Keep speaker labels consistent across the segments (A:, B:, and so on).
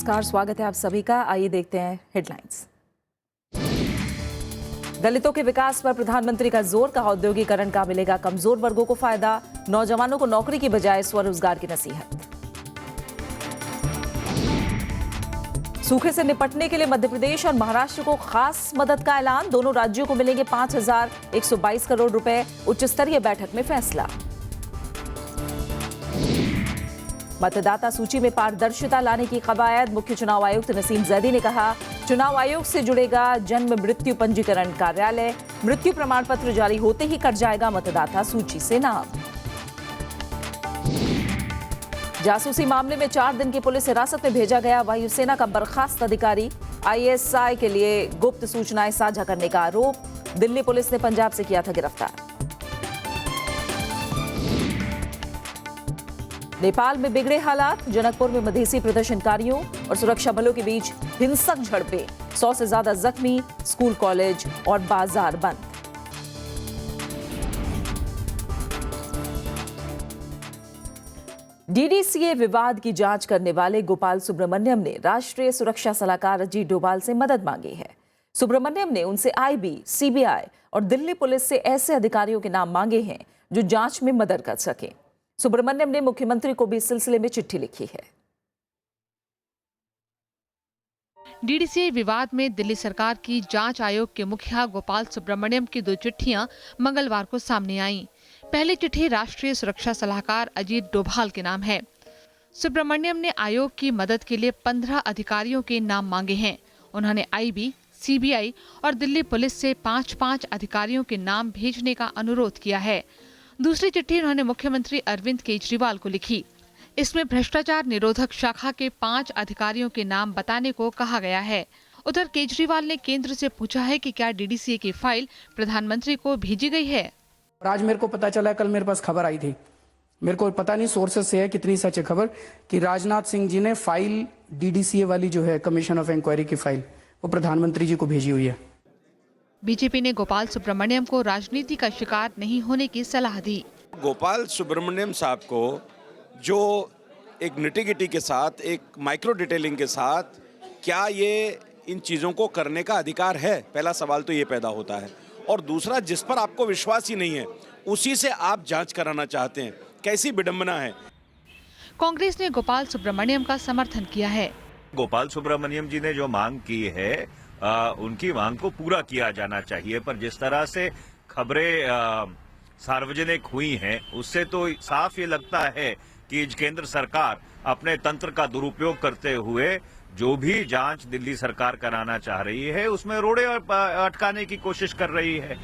A: नमस्कार, स्वागत है आप सभी का। आइए देखते हैं हेडलाइंस। दलितों के विकास पर प्रधानमंत्री का जोर, कहा औद्योगिकरण का मिलेगा कमजोर वर्गों को फायदा, नौजवानों को नौकरी की बजाय स्वरोजगार की नसीहत। सूखे से निपटने के लिए मध्य प्रदेश और महाराष्ट्र को खास मदद का ऐलान, दोनों राज्यों को मिलेंगे 5,122 करोड़ रुपए, उच्च स्तरीय बैठक में फैसला। मतदाता सूची में पारदर्शिता लाने की कवायद, मुख्य चुनाव आयुक्त नसीम जैदी ने कहा, चुनाव आयोग से जुड़ेगा जन्म मृत्यु पंजीकरण कार्यालय, मृत्यु प्रमाण पत्र जारी होते ही कट जाएगा मतदाता सूची से नाम। जासूसी मामले में 4 दिन की पुलिस हिरासत में भेजा गया वायुसेना का बर्खास्त अधिकारी, ISI के लिए गुप्त सूचनाएं साझा करने का आरोप, दिल्ली पुलिस ने पंजाब से किया था गिरफ्तार। नेपाल में बिगड़े हालात, जनकपुर में मधेसी प्रदर्शनकारियों और सुरक्षा बलों के बीच हिंसक झड़पें, 100 से ज्यादा जख्मी, स्कूल कॉलेज और बाजार बंद। DDCA विवाद की जांच करने वाले गोपाल सुब्रमण्यम ने राष्ट्रीय सुरक्षा सलाहकार अजीत डोभाल से मदद मांगी है। सुब्रमण्यम ने उनसे IB, CBI और दिल्ली पुलिस से ऐसे अधिकारियों के नाम मांगे हैं जो जांच में मदद कर सकें। सुब्रमण्यम ने मुख्यमंत्री को भी इस सिलसिले में चिट्ठी लिखी है।
B: DDCA विवाद में दिल्ली सरकार की जांच आयोग के मुखिया गोपाल सुब्रमण्यम की 2 चिट्ठियां मंगलवार को सामने आईं। पहली चिट्ठी राष्ट्रीय सुरक्षा सलाहकार अजीत डोभाल के नाम है। सुब्रमण्यम ने आयोग की मदद के लिए 15 अधिकारियों के नाम मांगे हैं। उन्होंने IB, CBI और दिल्ली पुलिस से 5-5 अधिकारियों के नाम भेजने का अनुरोध किया है। दूसरी चिट्ठी उन्होंने मुख्यमंत्री अरविंद केजरीवाल को लिखी। इसमें भ्रष्टाचार निरोधक शाखा के 5 अधिकारियों के नाम बताने को कहा गया है। उधर केजरीवाल ने केंद्र से पूछा है कि क्या DDCA की फाइल प्रधानमंत्री को भेजी गई है।
C: आज मेरे को पता चला, कल मेरे पास खबर आई थी, मेरे को पता नहीं सोर्सेस से है कितनी सच है खबर, कि राजनाथ सिंह जी ने फाइल DDCA वाली जो है कमीशन ऑफ इंक्वायरी की फाइल, वो प्रधानमंत्री जी को भेजी हुई है।
B: बीजेपी ने गोपाल सुब्रमण्यम को राजनीति का शिकार नहीं होने की सलाह दी।
D: गोपाल सुब्रमण्यम साहब को जो एक निटी-गिटी के साथ, एक माइक्रो डिटेलिंग के साथ, क्या ये इन चीज़ों को करने का अधिकार है? पहला सवाल तो ये पैदा होता है। और दूसरा, जिस पर आपको विश्वास ही नहीं है उसी से आप जांच कराना चाहते हैं, कैसी विडंबना है।
B: कांग्रेस ने गोपाल सुब्रमण्यम का समर्थन किया है।
E: गोपाल सुब्रमण्यम जी ने जो मांग की है उनकी मांग को पूरा किया जाना चाहिए, पर जिस तरह से खबरें सार्वजनिक हुई हैं उससे तो साफ ये लगता है कि केंद्र सरकार अपने तंत्र का दुरुपयोग करते हुए जो भी जांच दिल्ली सरकार कराना चाह रही है उसमें रोड़े अटकाने की कोशिश कर रही है।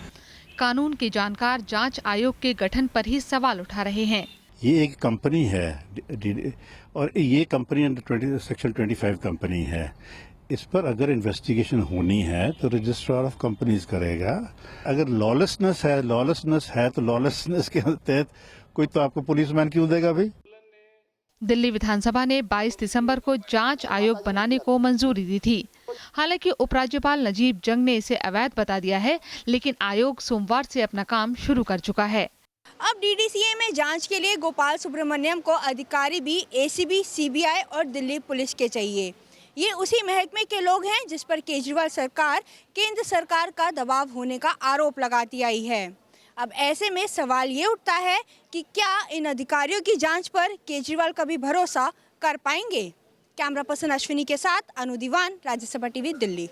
B: कानून के जानकार जांच आयोग के गठन पर ही सवाल उठा रहे हैं।
F: ये एक कंपनी है और ये कंपनी अंडर सेक्शन 25 कंपनी है। इस पर अगर इन्वेस्टिगेशन होनी है तो रजिस्ट्रार ऑफ कंपनीज करेगा। अगर लॉलेसनेस है तो लॉलेसनेस के तहत कोई तो आपको पुलिसमैन क्यों देगा भाई।
B: दिल्ली विधानसभा ने 22 दिसंबर को जांच आयोग बनाने को मंजूरी दी थी। हालांकि उपराज्यपाल नजीब जंग ने इसे अवैध बता दिया है, लेकिन आयोग सोमवार से अपना काम शुरू कर चुका है।
G: अब DDCA में जांच के लिए गोपाल सुब्रमण्यम को अधिकारी भी ACB, CBI और दिल्ली पुलिस के चाहिए। ये उसी महकमे के लोग हैं जिस पर केजरीवाल सरकार केंद्र सरकार का दबाव होने का आरोप लगाती आई है। अब ऐसे में सवाल ये उठता है कि क्या इन अधिकारियों की जांच पर केजरीवाल कभी भरोसा कर पाएंगे। कैमरा पर्सन अश्विनी के साथ अनु दीवान, राज्यसभा टीवी, दिल्ली।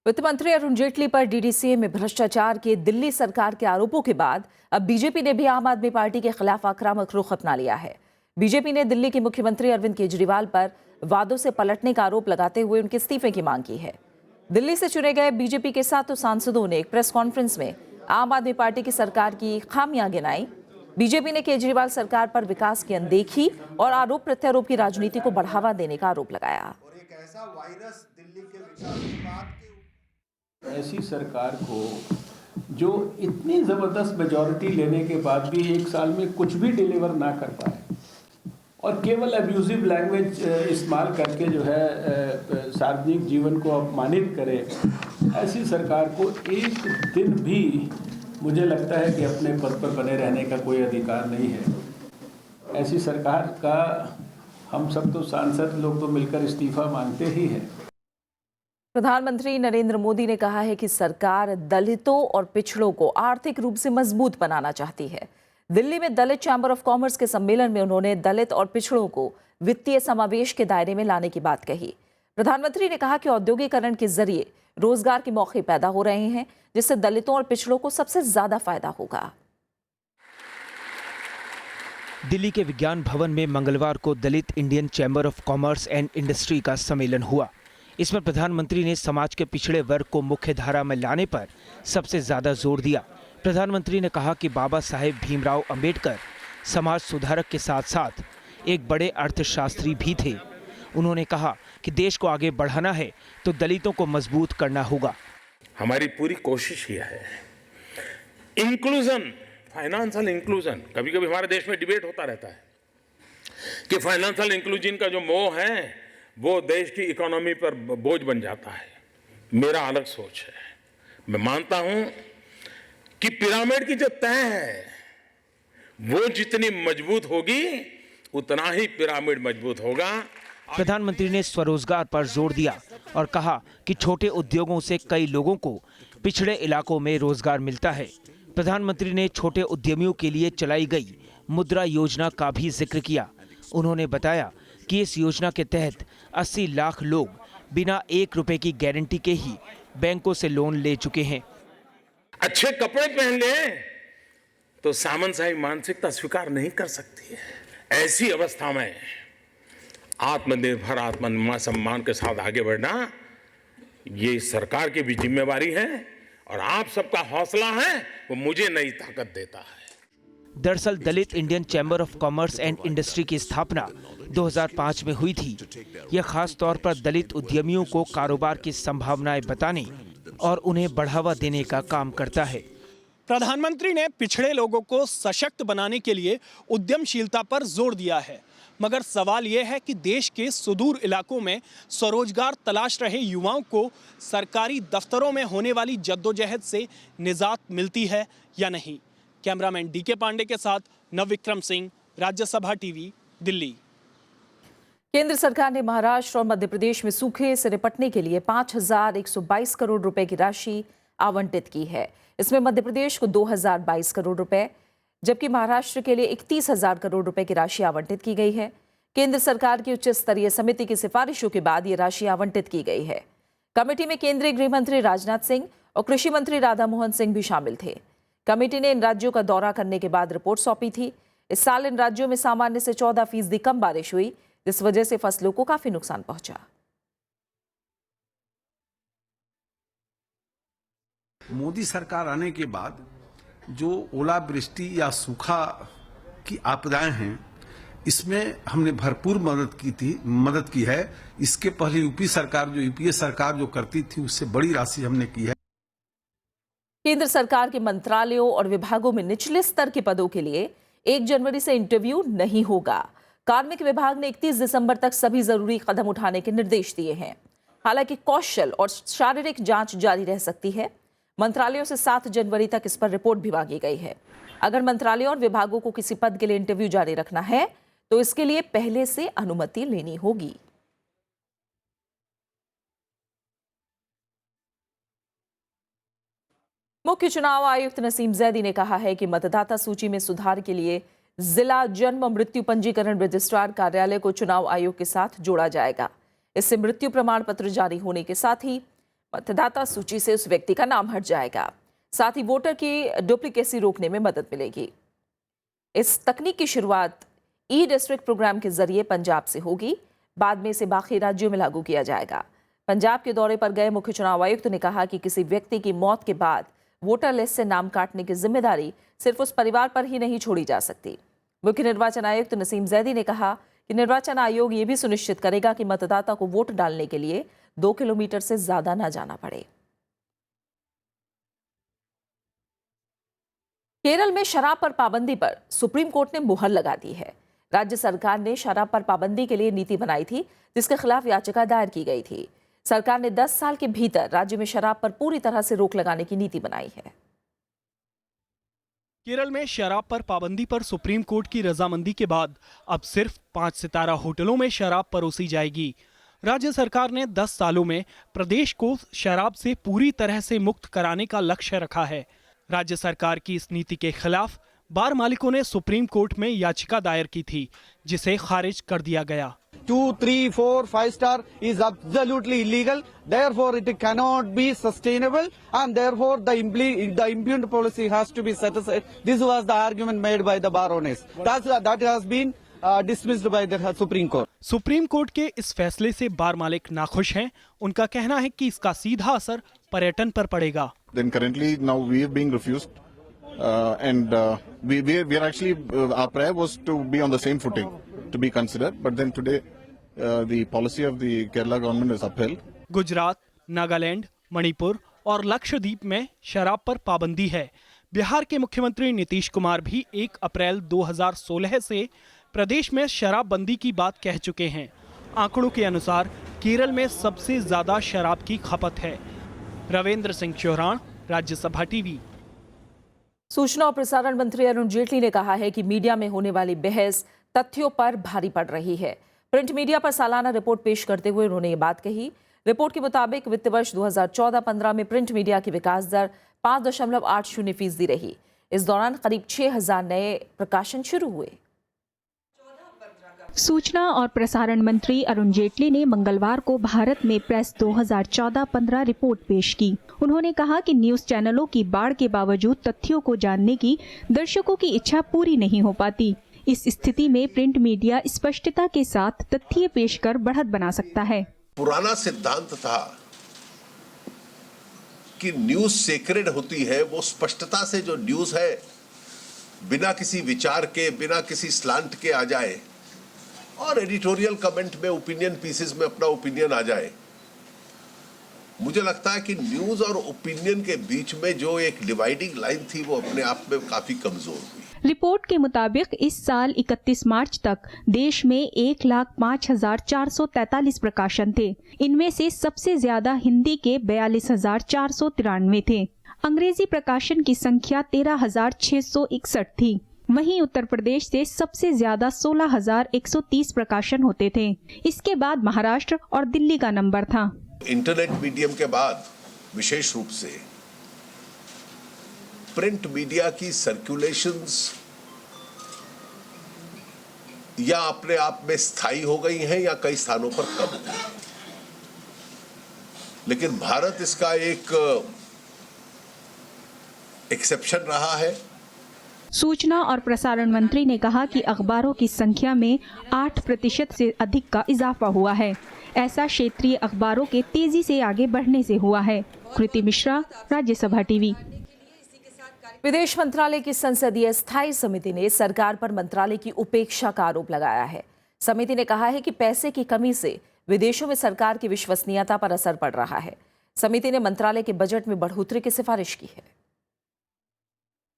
A: वित्त मंत्री अरुण जेटली पर DDCA में भ्रष्टाचार के दिल्ली सरकार के आरोपों के बाद अब बीजेपी ने भी आम आदमी पार्टी के खिलाफ आक्रामक रुख अपना लिया है। बीजेपी ने दिल्ली के मुख्यमंत्री अरविंद केजरीवाल पर वादों से पलटने का आरोप लगाते हुए उनके इस्तीफे की मांग की है। दिल्ली से चुने गए बीजेपी के 7 सांसदों ने एक प्रेस कॉन्फ्रेंस में आम आदमी पार्टी की सरकार की खामियां गिनाई। बीजेपी ने केजरीवाल सरकार पर विकास की अनदेखी और आरोप प्रत्यारोप की राजनीति को बढ़ावा देने का आरोप लगाया।
H: ऐसी सरकार को जो इतनी जबरदस्त मेजॉरिटी लेने के बाद भी 1 साल में कुछ भी डिलीवर ना कर पाए और केवल अब्यूजिव लैंग्वेज इस्तेमाल करके जो है सार्वजनिक जीवन को अपमानित करे, ऐसी सरकार को एक दिन भी मुझे लगता है कि अपने पद पर बने रहने का कोई अधिकार नहीं है। ऐसी सरकार का हम सब तो सांसद लोग तो मिलकर इस्तीफा मांगते ही हैं।
A: प्रधानमंत्री नरेंद्र मोदी ने कहा है कि सरकार दलितों और पिछड़ों को आर्थिक रूप से मजबूत बनाना चाहती है। दिल्ली में दलित चैम्बर ऑफ कॉमर्स के सम्मेलन में उन्होंने दलित और पिछड़ों को वित्तीय समावेश के दायरे में लाने की बात कही। प्रधानमंत्री ने कहा कि औद्योगिकरण के जरिए रोजगार के मौके पैदा हो रहे हैं, जिससे दलितों और पिछड़ों को सबसे ज्यादा फायदा होगा।
I: दिल्ली के विज्ञान भवन में मंगलवार को Dalit Indian Chamber of Commerce and Industry का सम्मेलन हुआ। इसमें प्रधानमंत्री ने समाज के पिछड़े वर्ग को मुख्य धारा में लाने पर सबसे ज्यादा जोर दिया। प्रधानमंत्री ने कहा कि बाबा साहेब भीमराव अंबेडकर समाज सुधारक के साथ साथ एक बड़े अर्थशास्त्री भी थे। उन्होंने कहा कि देश को आगे बढ़ाना है तो दलितों को मजबूत करना होगा।
J: हमारी पूरी कोशिश ये है इंक्लूजन, फाइनेंशियल इंक्लूजन। कभी कभी हमारे देश में डिबेट होता रहता है कि फाइनेंशियल इंक्लूजन का जो मोह है वो देश की इकोनॉमी पर बोझ बन जाता है। मेरा अलग सोच है। मैं मानता हूं कि पिरामिड की जो तह है वो जितनी मजबूत होगी उतना ही पिरामिड मजबूत होगा।
I: प्रधानमंत्री ने स्वरोजगार पर जोर दिया और कहा कि छोटे उद्योगों से कई लोगों को पिछड़े इलाकों में रोजगार मिलता है। प्रधानमंत्री ने छोटे उद्यमियों के लिए चलाई गई मुद्रा योजना का भी जिक्र किया। उन्होंने बताया कि इस योजना के तहत 80 लाख लोग बिना 1 रुपए की गारंटी के ही बैंकों से लोन ले चुके हैं।
J: अच्छे कपड़े पहन ले तो सामंतशाही मानसिकता स्वीकार नहीं कर सकती है। ऐसी अवस्था में आत्मनिर्भर आत्मनिर्भर सम्मान के साथ आगे बढ़ना ये सरकार की भी जिम्मेवारी है और आप सबका हौसला है वो मुझे नई ताकत देता है।
I: दरअसल Dalit Indian Chamber of Commerce and Industry की स्थापना 2005 में हुई थी। यह खास तौर पर दलित उद्यमियों को कारोबार की संभावनाएं बताने और उन्हें बढ़ावा देने का काम करता है।
K: प्रधानमंत्री ने पिछड़े लोगों को सशक्त बनाने के लिए उद्यमशीलता पर जोर दिया है, मगर सवाल यह है कि देश के सुदूर इलाकों में स्वरोजगार तलाश रहे युवाओं को सरकारी दफ्तरों में होने वाली जद्दोजहद से निजात मिलती है या नहीं। कैमरामैन डीके पांडे के साथ नवविक्रम सिंह, राज्यसभा टीवी, दिल्ली।
A: केंद्र सरकार ने महाराष्ट्र और मध्य प्रदेश में सूखे से निपटने के लिए 5,122 करोड़ रुपए की राशि आवंटित की है। इसमें मध्य प्रदेश को 2,022 करोड़ रुपए, जबकि महाराष्ट्र के लिए 31,000 करोड़ रुपए की राशि आवंटित की गई है। केंद्र सरकार की उच्च स्तरीय समिति की सिफारिशों के बाद ये राशि आवंटित की गई है। कमेटी में केंद्रीय गृह मंत्री राजनाथ सिंह और कृषि मंत्री राधा मोहन सिंह भी शामिल थे। कमेटी ने इन राज्यों का दौरा करने के बाद रिपोर्ट सौंपी थी। इस साल इन राज्यों में सामान्य से 14% कम बारिश हुई, जिस वजह से फसलों को काफी नुकसान पहुंचा।
L: मोदी सरकार आने के बाद जो ओलावृष्टि या सूखा की आपदाएं हैं, इसमें हमने भरपूर मदद की है। इसके पहले यूपीए सरकार जो करती थी उससे बड़ी राशि हमने की है।
A: केंद्र सरकार के मंत्रालयों और विभागों में निचले स्तर के पदों के लिए 1 जनवरी से इंटरव्यू नहीं होगा। कार्मिक विभाग ने 31 दिसंबर तक सभी जरूरी कदम उठाने के निर्देश दिए हैं। हालांकि कौशल और शारीरिक जांच जारी रह सकती है। मंत्रालयों से 7 जनवरी तक इस पर रिपोर्ट भी मांगी गई है। अगर मंत्रालयों और विभागों को किसी पद के लिए इंटरव्यू जारी रखना है तो इसके लिए पहले से अनुमति लेनी होगी। मुख्य चुनाव आयुक्त नसीम जैदी ने कहा है कि मतदाता सूची में सुधार के लिए जिला जन्म मृत्यु पंजीकरण रजिस्ट्रार कार्यालय को चुनाव आयोग के साथ जोड़ा जाएगा। इससे मृत्यु प्रमाण पत्र जारी होने के साथ ही मतदाता सूची से उस व्यक्ति का नाम हट जाएगा। साथ ही वोटर की डुप्लीकेसी रोकने में मदद मिलेगी। इस तकनीक की शुरुआत ई डिस्ट्रिक्ट प्रोग्राम के जरिए पंजाब से होगी। बाद में इसे बाकी राज्यों में लागू किया जाएगा। पंजाब के दौरे पर गए मुख्य चुनाव आयुक्त ने कहा कि किसी व्यक्ति की मौत के बाद वोटर लिस्ट से नाम काटने की जिम्मेदारी सिर्फ उस परिवार पर ही नहीं छोड़ी जा सकती। मुख्य निर्वाचन आयुक्त नसीम जैदी ने कहा कि निर्वाचन आयोग ये भी सुनिश्चित करेगा कि मतदाता को वोट डालने के लिए 2 किलोमीटर से ज्यादा न जाना पड़े। केरल में शराब पर पाबंदी पर सुप्रीम कोर्ट ने मुहर लगा दी है। राज्य सरकार ने शराब पर पाबंदी के लिए नीति बनाई थी, जिसके खिलाफ याचिका दायर की गई थी। सरकार ने 10 साल के भीतर राज्य में शराब पर पूरी तरह से रोक लगाने की नीति बनाई है।
K: केरल में शराब पर पाबंदी पर सुप्रीम कोर्ट की रजामंदी के बाद अब सिर्फ 5 सितारा होटलों में शराब परोसी जाएगी। राज्य सरकार ने 10 सालों में प्रदेश को शराब से पूरी तरह से मुक्त कराने का लक्ष्य रखा है। राज्य सरकार की इस नीति के खिलाफ बार मालिकों ने सुप्रीम कोर्ट में याचिका दायर की थी, जिसे खारिज कर दिया गया।
M: 2, 3, 4, 5 star is absolutely illegal. Therefore, it cannot be sustainable, and therefore the impugned policy has to be set aside. This was the argument made by the bar owners. That has been dismissed by the Supreme Court.
K: Supreme court के इस फैसले से बार मालिक नाखुश हैं। उनका कहना है कि इसका सीधा असर पर्यटन पर पड़ेगा।
N: Then currently now we are being refused, and we are actually our prayer was to be on the same footing to be considered, but then today the policy of the Kerala government is upheld.
K: Gujarat, Nagaland, Manipur और लक्षद्वीप में शराब पर पाबंदी है। बिहार के मुख्यमंत्री नीतीश कुमार भी 1 अप्रैल 2016 से प्रदेश में शराबबंदी की बात कह चुके हैं। आंकड़ों के अनुसार केरल में सबसे ज्यादा शराब की खपत है। रविंद्र सिंह चौहान, राज्यसभा टीवी।
A: सूचना और प्रसारण मंत्री अरुण जेटली ने कहा है कि मीडिया में होने वाली बहस तथ्यों पर भारी पड़ रही है। प्रिंट मीडिया पर सालाना रिपोर्ट पेश करते हुए उन्होंने ये बात कही। रिपोर्ट के मुताबिक वित्त वर्ष 2014-15 में प्रिंट मीडिया की विकास दर 5.80% रही। इस दौरान करीब 6,000 नए प्रकाशन शुरू हुए।
O: सूचना और प्रसारण मंत्री अरुण जेटली ने मंगलवार को भारत में प्रेस 2014-15 रिपोर्ट पेश की। उन्होंने कहा कि न्यूज चैनलों की बाढ़ के बावजूद तथ्यों को जानने की दर्शकों की इच्छा पूरी नहीं हो पाती। इस स्थिति में प्रिंट मीडिया स्पष्टता के साथ तथ्य पेश कर बढ़त बना सकता है।
P: पुराना सिद्धांत था कि न्यूज सेक्रेड होती है, वो स्पष्टता से जो न्यूज है बिना किसी विचार के, बिना किसी स्लांट के आ जाए और एडिटोरियल कमेंट में, ओपिनियन पीसेस में अपना ओपिनियन आ जाए। मुझे लगता है कि न्यूज और ओपिनियन के बीच में जो एक डिवाइडिंग लाइन थी वो अपने आप में काफी कमजोर हुई।
O: रिपोर्ट के मुताबिक इस साल 31 मार्च तक देश में 1,05,443 प्रकाशन थे। इनमें से सबसे ज्यादा हिंदी के 42,493 थे। अंग्रेजी प्रकाशन की संख्या 13,661 थी। वहीं उत्तर प्रदेश से सबसे ज्यादा 16,130 प्रकाशन होते थे। इसके बाद महाराष्ट्र और दिल्ली का नंबर था।
P: इंटरनेट मीडियम के बाद विशेष रूप से प्रिंट मीडिया की सर्कुलेशंस या अपने आप में स्थायी हो गई हैं या कई स्थानों पर कम हुई। लेकिन भारत इसका एक एक्सेप्शन रहा है।
O: सूचना और प्रसारण मंत्री ने कहा कि अखबारों की संख्या में 8% से अधिक का इजाफा हुआ है। ऐसा क्षेत्रीय अखबारों के तेजी से आगे बढ़ने से हुआ है। कृति मिश्रा, राज्यसभा टीवी।
A: विदेश मंत्रालय की संसदीय स्थायी समिति ने सरकार पर मंत्रालय की उपेक्षा का आरोप लगाया है। समिति ने कहा है कि पैसे की कमी से विदेशों में सरकार की विश्वसनीयता पर असर पड़ रहा है। समिति ने मंत्रालय के बजट में बढ़ोतरी की सिफारिश की है।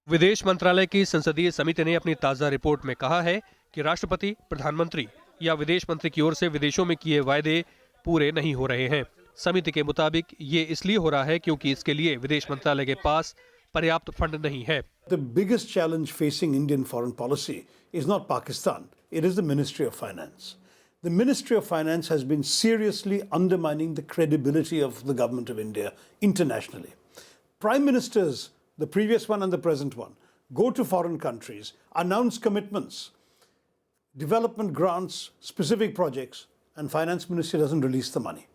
Q: विदेश मंत्रालय की संसदीय समिति ने अपनी ताजा रिपोर्ट में कहा है कि राष्ट्रपति, प्रधानमंत्री या विदेश मंत्री की ओर से विदेशों में किए वायदे पूरे नहीं हो रहे हैं। समिति के मुताबिक ये इसलिए हो रहा है क्योंकि इसके लिए विदेश मंत्रालय के पास पर्याप्त फंड नहीं है।
R: The biggest challenge facing Indian foreign policy is not Pakistan, it is the Ministry of Finance. The Ministry of Finance has been seriously undermining the credibility of the government of India internationally. Prime Ministers, the previous one and the present one, go to foreign countries, announce commitments, development grants, specific projects, and Finance Ministry doesn't release the money.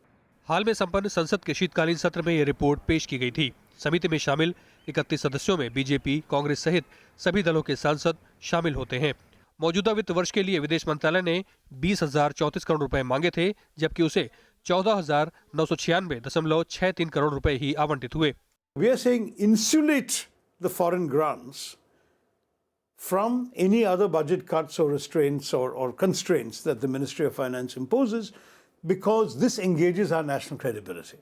Q: हाल में संपन्न संसद के शीतकालीन सत्र में ये report पेश की गई थी। समिति में शामिल 31 सदस्यों में बीजेपी, कांग्रेस सहित सभी दलों के सांसद शामिल होते हैं। मौजूदा वित्त वर्ष के लिए विदेश मंत्रालय ने 20,034 करोड़ रुपए मांगे थे, जबकि उसे 14,996.63 करोड़ रुपए ही आवंटित हुए।
R: We are saying insulate the foreign grants from any other budget cuts or restraints or constraints that the Ministry of Finance imposes, because this engages our national credibility.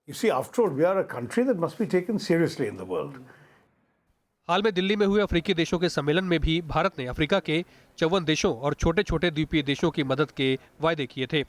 R: You see, after all, we are a country that must be taken seriously in the world.
Q: हाल में दिल्ली में हुए अफ्रीकी देशों के सम्मेलन में भी भारत ने अफ्रीका के 54 देशों और छोटे छोटे द्वीपीय देशों की मदद के वायदे किए थे।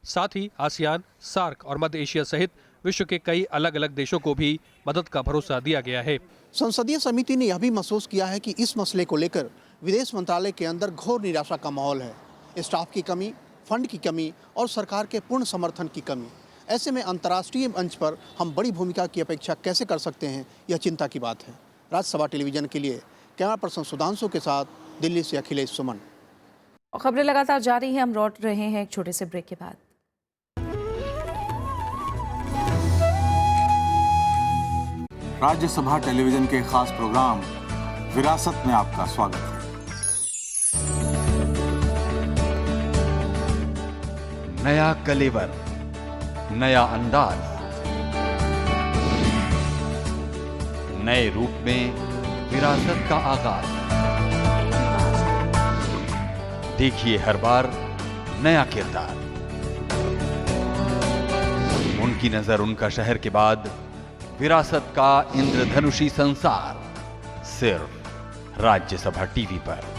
Q: साथ ही आसियान, सार्क और मध्य एशिया सहित विश्व के कई अलग अलग देशों को भी मदद का भरोसा दिया गया है।
S: संसदीय समिति ने यह भी महसूस किया है कि इस मसले को लेकर विदेश मंत्रालय के अंदर घोर निराशा का माहौल है। स्टाफ की कमी, फंड की कमी और सरकार के पूर्ण समर्थन की कमी। ऐसे में अंतर्राष्ट्रीय मंच पर हम बड़ी भूमिका की अपेक्षा कैसे कर सकते हैं, यह चिंता की बात है। राज्यसभा टेलीविजन के लिए कैमरा पर्सन सुधांशु के साथ दिल्ली से अखिलेश सुमन।
A: और खबरें लगातार जारी हैं, हम लौट रहे हैं एक छोटे से ब्रेक के बाद।
T: राज्यसभा टेलीविजन के खास प्रोग्राम विरासत में आपका स्वागत है।
U: नया कलेवर, नया अंदाज, नए रूप में विरासत का आगाज। देखिए हर बार नया किरदार। उनकी नजर उनका शहर के बाद विरासत का इंद्रधनुषी संसार, सिर्फ राज्यसभा टीवी पर।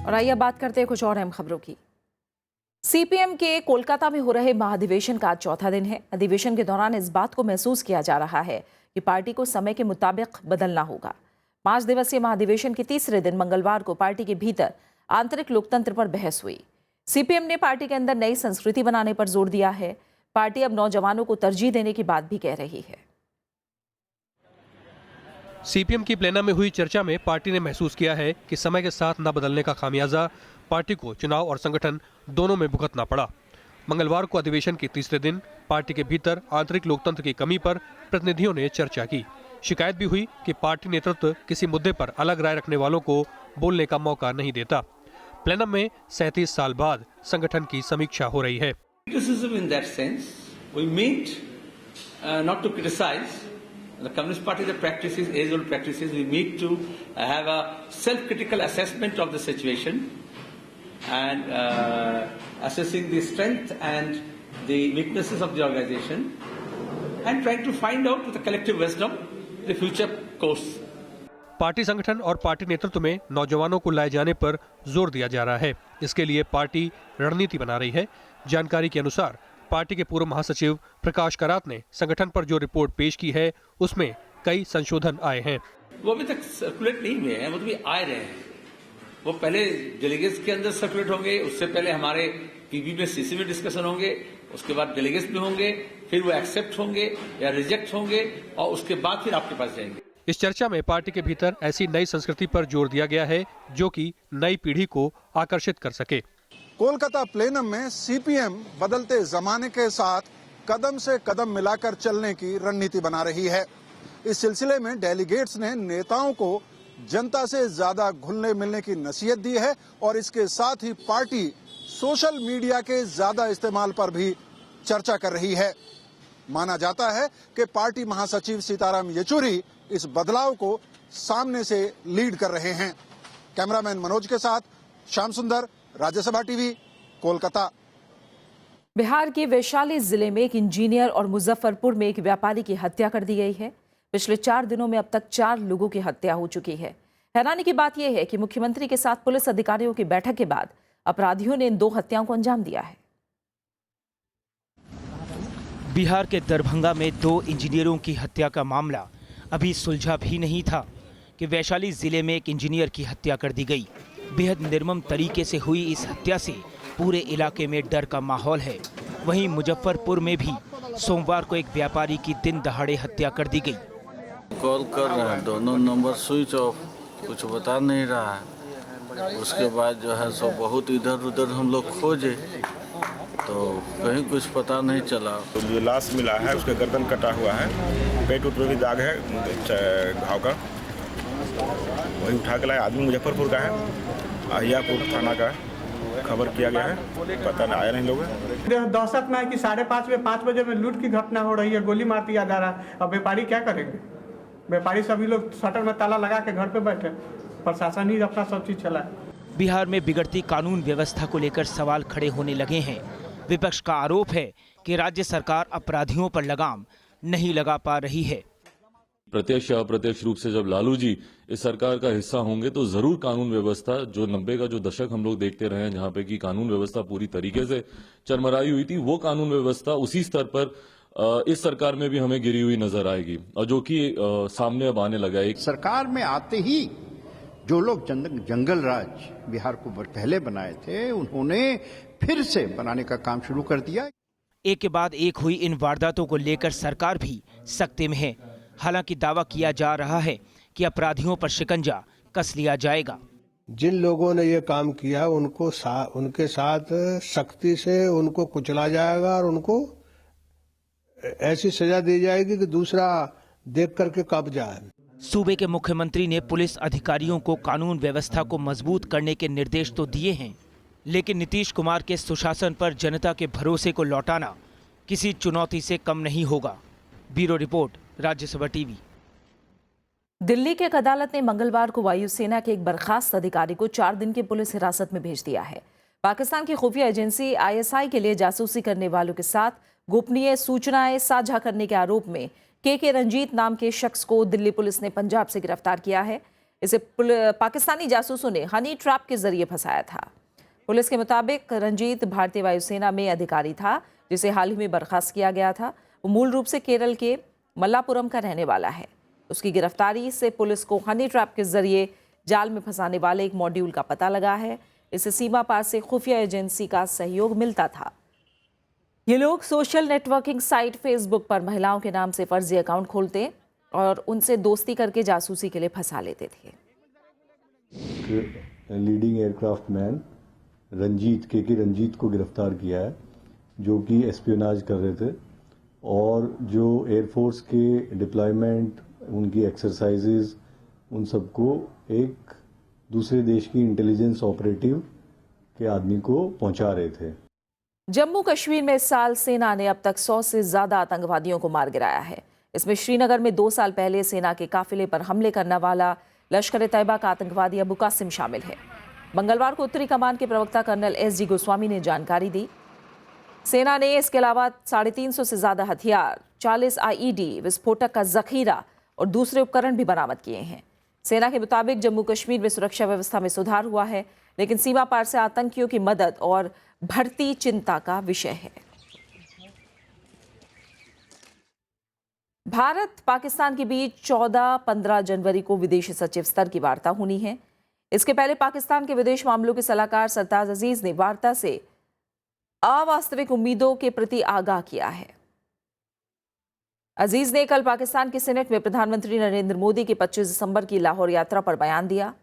A: और आइए बात करते हैं कुछ और अहम खबरों की। सीपीएम के कोलकाता में हो रहे महाधिवेशन का आज चौथा दिन है। अधिवेशन के दौरान इस बात को महसूस किया जा रहा है कि पार्टी को समय के मुताबिक बदलना होगा। 5 दिवसीय महाधिवेशन के तीसरे दिन मंगलवार को पार्टी के भीतर आंतरिक लोकतंत्र पर बहस हुई। सीपीएम ने पार्टी के अंदर नई संस्कृति बनाने पर जोर दिया है। पार्टी अब नौजवानों को तरजीह देने की बात भी कह रही है।
Q: सीपीएम की प्लेनम में हुई चर्चा में पार्टी ने महसूस किया है कि समय के साथ न बदलने का खामियाजा पार्टी को चुनाव और संगठन दोनों में भुगतना पड़ा। मंगलवार को अधिवेशन के तीसरे दिन पार्टी के भीतर आंतरिक लोकतंत्र की कमी पर प्रतिनिधियों ने चर्चा की। शिकायत भी हुई कि पार्टी नेतृत्व किसी मुद्दे पर अलग राय रखने वालों को बोलने का मौका नहीं देता। प्लेनम में 37 साल बाद संगठन की समीक्षा हो रही है।
V: Criticism in that sense, we meet not to criticize. The Communist Party, the practices, age-old practices, we meet to have a self-critical assessment of the situation and assessing the strength and the weaknesses of the organization and trying to find out with a collective wisdom the future course.
Q: Party संगठन और party नेतृत्व में नौजवानों को लाए जाने पर जोर दिया जा रहा है। इसके लिए पार्टी रणनीति बना रही है। जानकारी के अनुसार पार्टी के पूर्व महासचिव प्रकाश करात ने संगठन पर जो रिपोर्ट पेश की है उसमें कई संशोधन आए हैं।
V: वो अभी तक सर्कुलेट नहीं हुए हैं, वो तो भी आ रहे हैं। वो पहले डेलीगेट्स के अंदर सर्कुलेट होंगे, उससे पहले हमारे पीबी में सीसी में डिस्कशन होंगे, उसके बाद डेलीगेट्स में होंगे, फिर वो एक्सेप्ट होंगे या रिजेक्ट होंगे और उसके बाद फिर आपके पास जाएंगे।
Q: इस चर्चा में पार्टी के भीतर ऐसी नई संस्कृति पर जोर दिया गया है जो कि नई पीढ़ी को आकर्षित कर सके।
W: कोलकाता प्लेनम में सीपीएम बदलते जमाने के साथ कदम से कदम मिलाकर चलने की रणनीति बना रही है। इस सिलसिले में डेलीगेट्स ने नेताओं को जनता से ज्यादा घुलने मिलने की नसीहत दी है और इसके साथ ही पार्टी सोशल मीडिया के ज्यादा इस्तेमाल पर भी चर्चा कर रही है। माना जाता है कि पार्टी महासचिव सीताराम येचुरी इस बदलाव को सामने से लीड कर रहे हैं। कैमरामैन मनोज के साथ श्याम सुंदर, राज्यसभा टीवी, कोलकाता।
A: बिहार के वैशाली जिले में एक इंजीनियर और मुजफ्फरपुर में एक व्यापारी की हत्या कर दी गई है। पिछले 4 दिनों में अब तक 4 लोगों की हत्या हो चुकी है। हैरानी की बात यह है कि मुख्यमंत्री के साथ पुलिस अधिकारियों की बैठक के बाद अपराधियों ने इन 2 हत्याओं को अंजाम दिया है।
I: बिहार के दरभंगा में 2 इंजीनियरों की हत्या का मामला अभी सुलझा भी नहीं था कि वैशाली जिले में एक इंजीनियर की हत्या कर दी गई। बेहद निर्मम तरीके से हुई इस हत्या से पूरे इलाके में डर का माहौल है। वहीं मुजफ्फरपुर में भी सोमवार को एक व्यापारी की दिन दहाड़े हत्या कर दी गई।
X: कॉल कर रहे हैं, दोनों नंबर स्विच ऑफ, कुछ बता नहीं रहा है। उसके बाद जो है सो बहुत इधर उधर हम लोग खोजे तो कहीं कुछ पता नहीं चला।
Y: तो जो लाश मिला है उसका गर्दन कटा हुआ है, पेट उठ में भी दाग है घाव का। वही उठा के लाए। आदमी मुजफ्फरपुर का है, अहियापुर थाना का खबर किया गया है, पता नहीं आया नहीं लोग।
Z: दहशत में है कि 5:30 बजे में लूट की घटना हो रही है, गोली मार दिया जा रहा है। अब व्यापारी क्या करेंगे? व्यापारी सभी लोग शटर में ताला लगा के घर पे बैठे, प्रशासन ही अपना सब चीज चलाए।
I: बिहार में बिगड़ती कानून व्यवस्था को लेकर सवाल खड़े होने लगे हैं। विपक्ष का आरोप है कि राज्य सरकार अपराधियों पर लगाम नहीं लगा पा रही है।
B: प्रत्यक्ष या अप्रत्यक्ष रूप से जब लालू जी इस सरकार का हिस्सा होंगे तो जरूर कानून व्यवस्था, जो 90 का जो दशक हम लोग देखते रहे हैं जहां पे कि कानून व्यवस्था पूरी तरीके से चरमराई हुई थी, वो कानून व्यवस्था उसी स्तर पर इस सरकार में भी हमें गिरी हुई नजर आएगी, और जो कि सामने अब आने लगा। एक
C: सरकार में आते ही जो लोग जंगल राज बिहार को पहले बनाए थे, उन्होंने फिर से बनाने का काम शुरू कर दिया।
I: एक के बाद एक हुई इन वारदातों को लेकर सरकार भी सख्ती में है। हालांकि दावा किया जा रहा है कि अपराधियों पर शिकंजा कस लिया जाएगा।
D: जिन लोगों ने ये काम किया उनके साथ सख्ती से उनको कुचला जाएगा और उनको ऐसी सजा दी जाएगी कि दूसरा देख करके कब जाए।
I: सूबे के मुख्यमंत्री ने पुलिस अधिकारियों को कानून व्यवस्था को मजबूत करने के निर्देश तो दिए हैं, लेकिन नीतीश कुमार के सुशासन पर जनता के भरोसे को लौटाना किसी चुनौती से कम नहीं होगा। Bureau report, Rajya Sabha TV.
A: Delhi की एक अदालत ने मंगलवार को वायुसेना के एक बर्खास्त अधिकारी को 4 दिन की पुलिस हिरासत में भेज दिया है। पाकिस्तान की खुफिया एजेंसी ISI के लिए जासूसी करने वालों के साथ गोपनीय सूचनाएं साझा करने के आरोप में के रंजीत नाम के शख्स को दिल्ली पुलिस ने पंजाब से गिरफ्तार किया है। इसे पाकिस्तानी जासूसों ने हनी ट्रैप के जरिए फंसाया था। पुलिस के मुताबिक रंजीत भारतीय वायुसेना में अधिकारी था, जिसे हाल ही में बर्खास्त किया गया था। वो मूल रूप से केरल के मल्लापुरम का रहने वाला है। उसकी गिरफ्तारी से पुलिस को हनी ट्रैप के जरिए जाल में फंसाने वाले एक मॉड्यूल का पता लगा है। इसे सीमा पार से खुफिया एजेंसी का सहयोग मिलता था। ये लोग सोशल नेटवर्किंग साइट फेसबुक पर महिलाओं के नाम से फर्जी अकाउंट खोलते और उनसे दोस्ती करके जासूसी के लिए फंसा लेते थे।
E: लीडिंग एयरक्राफ्ट मैन रंजीत के रंजीत को गिरफ्तार किया है, जो कि एस्पियोनाज कर रहे थे और जो एयरफोर्स के डिप्लॉयमेंट, उनकी एक्सरसाइजेज, उन सबको एक दूसरे देश की इंटेलिजेंस ऑपरेटिव के आदमी को पहुंचा रहे थे।
A: जम्मू कश्मीर में इस साल सेना ने अब तक 100 से ज्यादा आतंकवादियों को मार गिराया है। इसमें श्रीनगर में 2 साल पहले सेना के काफिले पर हमले करने वाला लश्कर-ए-तैयबा का आतंकवादी अबू कासिम शामिल है। मंगलवार को उत्तरी कमान के प्रवक्ता कर्नल SG गोस्वामी ने जानकारी दी। सेना ने इसके अलावा 350 से ज्यादा हथियार, 40 IED, विस्फोटक का जखीरा और दूसरे उपकरण भी बरामद किए हैं। सेना के मुताबिक जम्मू कश्मीर में सुरक्षा व्यवस्था में सुधार हुआ है, लेकिन सीमा पार से आतंकियों की मदद और बढ़ती चिंता का विषय है। भारत पाकिस्तान के बीच 14-15 जनवरी को विदेश सचिव स्तर की वार्ता होनी है। इसके पहले पाकिस्तान के विदेश मामलों के सलाहकार सरताज अजीज ने वार्ता से अवास्तविक उम्मीदों के प्रति आगाह किया है। अजीज ने कल पाकिस्तान के सीनेट में प्रधानमंत्री नरेंद्र मोदी की 25 दिसंबर की लाहौर यात्रा पर बयान दिया।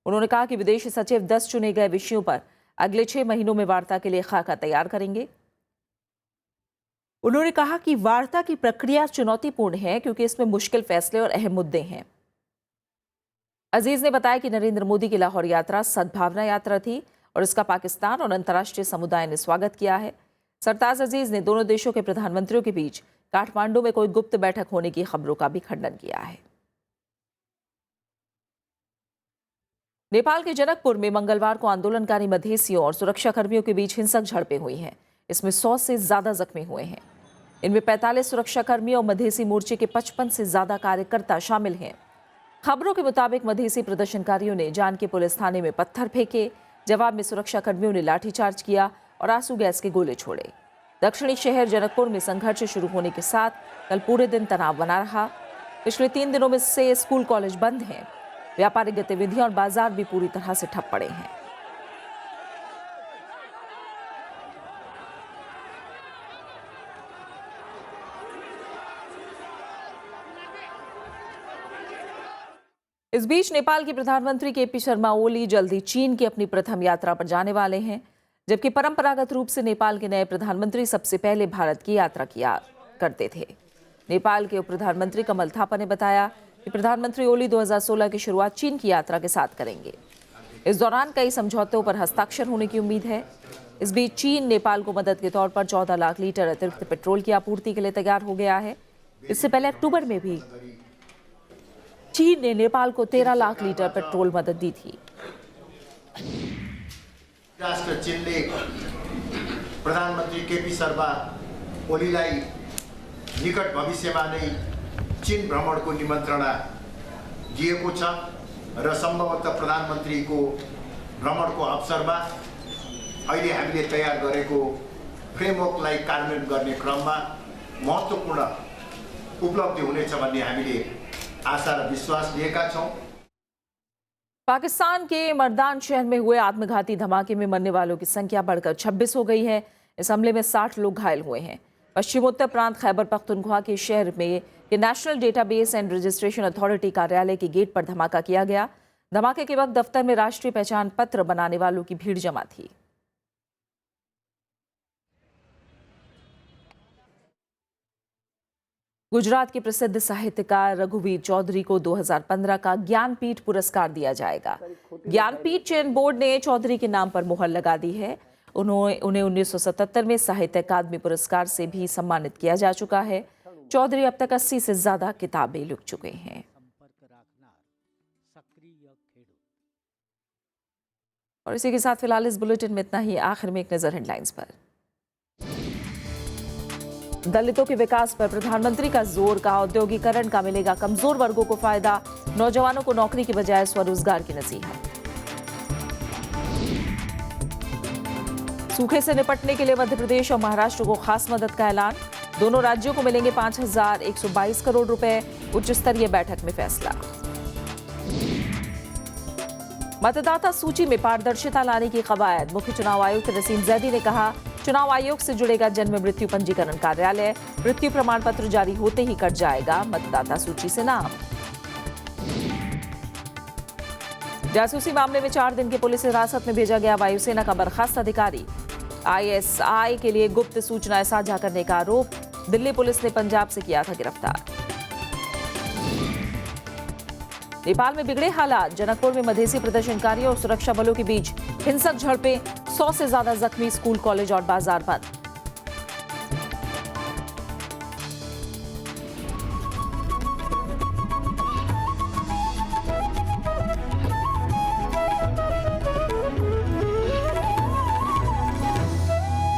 A: उन्होंने कहा कि विदेश सचिव 10 चुने गए विषयों पर अगले 6 महीनों में वार्ता के लिए खाका तैयार करेंगे। उन्होंने कहा कि वार्ता की प्रक्रिया चुनौतीपूर्ण है क्योंकि इसमें मुश्किल फैसले और अहम मुद्दे हैं। अजीज ने बताया कि नरेंद्र मोदी की लाहौर यात्रा सद्भावना यात्रा थी और इसका पाकिस्तान और अंतर्राष्ट्रीय समुदाय ने स्वागत किया है। सरताज अजीज ने दोनों देशों के प्रधानमंत्रियों के बीच काठमांडू में कोई गुप्त बैठक होने की खबरों का भी खंडन किया है। नेपाल के जनकपुर में मंगलवार को आंदोलनकारी मधेसियों और सुरक्षाकर्मियों के बीच हिंसक झड़पें हुई हैं। इसमें 100 से ज्यादा जख्मी हुए हैं। इनमें 45 सुरक्षाकर्मी और मधेसी मोर्चे के 55 से ज्यादा कार्यकर्ता शामिल हैं। खबरों के मुताबिक मधेसी प्रदर्शनकारियों ने जानकी पुलिस थाने में पत्थर फेंके। जवाब में सुरक्षाकर्मियों ने लाठीचार्ज किया और आंसू गैस के गोले छोड़े। दक्षिणी शहर जनकपुर में संघर्ष शुरू होने के साथ कल पूरे दिन तनाव बना रहा। पिछले 3 दिनों में से स्कूल कॉलेज बंद हैं। व्यापारिक गतिविधियां और बाजार भी पूरी तरह से ठप पड़े हैं। इस बीच नेपाल के प्रधानमंत्री KP शर्मा ओली जल्दी चीन की अपनी प्रथम यात्रा पर जाने वाले हैं, जबकि परंपरागत रूप से नेपाल के नए प्रधानमंत्री सबसे पहले भारत की यात्रा किया करते थे। नेपाल के उप प्रधानमंत्री कमल थापा ने बताया कि प्रधानमंत्री ओली 2016 की शुरुआत चीन की यात्रा के साथ करेंगे। इस दौरान कई समझौतों पर हस्ताक्षर होने की उम्मीद है। इस बीच चीन नेपाल को मदद के तौर पर 14 लाख लीटर अतिरिक्त पेट्रोल की आपूर्ति के लिए तैयार हो गया है। इससे पहले अक्टूबर में भी चीन ने नेपाल को 13 लाख लीटर पेट्रोल मदद दी थी।
F: राष्ट्र चीनले प्रधानमन्त्री KP शर्मा ओलीलाई निकट भविष्यमा नै
C: चीन भ्रमणको निमन्त्रणा दिएको छ र सम्भवतः प्रधानमन्त्रीको भ्रमणको अवसरमा अहिले हामीले तयार गरेको फ्रेमवर्कलाई कार्यान्वयन गर्ने क्रममा महत्त्वपूर्ण उपलब्धि हुनेछ भन्ने हामीले आशा र विश्वास लिएका छौं।
A: पाकिस्तान के मर्दान शहर में हुए आत्मघाती धमाके में मरने वालों की संख्या बढ़कर 26 हो गई है। इस हमले में 60 लोग घायल हुए हैं। पश्चिमोत्तर प्रांत खैबर पख्तूनख्वा के शहर में national database and registration authority कार्यालय के गेट पर धमाका किया गया। धमाके के वक्त दफ्तर में राष्ट्रीय पहचान पत्र बनाने वालों की भीड़ जमा थी। गुजरात के प्रसिद्ध साहित्यकार रघुवीर चौधरी को 2015 का ज्ञानपीठ पुरस्कार दिया जाएगा। ज्ञानपीठ चयन बोर्ड ने चौधरी के नाम पर मुहर लगा दी है। उन्हें 1977 में साहित्य अकादमी पुरस्कार से भी सम्मानित किया जा चुका है। चौधरी अब तक 80 से ज्यादा किताबें लिख चुके हैं। और इसी के साथ फिलहाल इस बुलेटिन में इतना ही। आखिर में एक नजर हेडलाइंस पर। दलितों के विकास पर प्रधानमंत्री का जोर, का औद्योगिकरण का मिलेगा कमजोर वर्गों को फायदा, नौजवानों को नौकरी की बजाय स्वरोजगार की नसीहत। सूखे से निपटने के लिए मध्य प्रदेश और महाराष्ट्र को खास मदद का ऐलान। दोनों राज्यों को मिलेंगे 5,122 करोड़ रुपए। उच्च स्तरीय बैठक में फैसला। मतदाता सूची में पारदर्शिता लाने की कवायद। मुख्य चुनाव आयुक्त नसीम जैदी ने कहा, चुनाव आयोग से जुड़ेगा जन्म मृत्यु पंजीकरण कार्यालय। मृत्यु प्रमाण पत्र जारी होते ही कट जाएगा मतदाता सूची से नाम। जासूसी मामले में 4 दिन की पुलिस हिरासत में भेजा गया वायुसेना का बर्खास्त अधिकारी। ISI के लिए गुप्त सूचनाएं साझा करने का आरोप। दिल्ली पुलिस ने पंजाब से किया था गिरफ्तार। नेपाल में बिगड़े हालात। जनकपुर में मधेसी प्रदर्शनकारियों और सुरक्षा बलों के बीच हिंसक झड़पें। 100 से ज्यादा जख्मी। स्कूल, कॉलेज और बाजार बंद।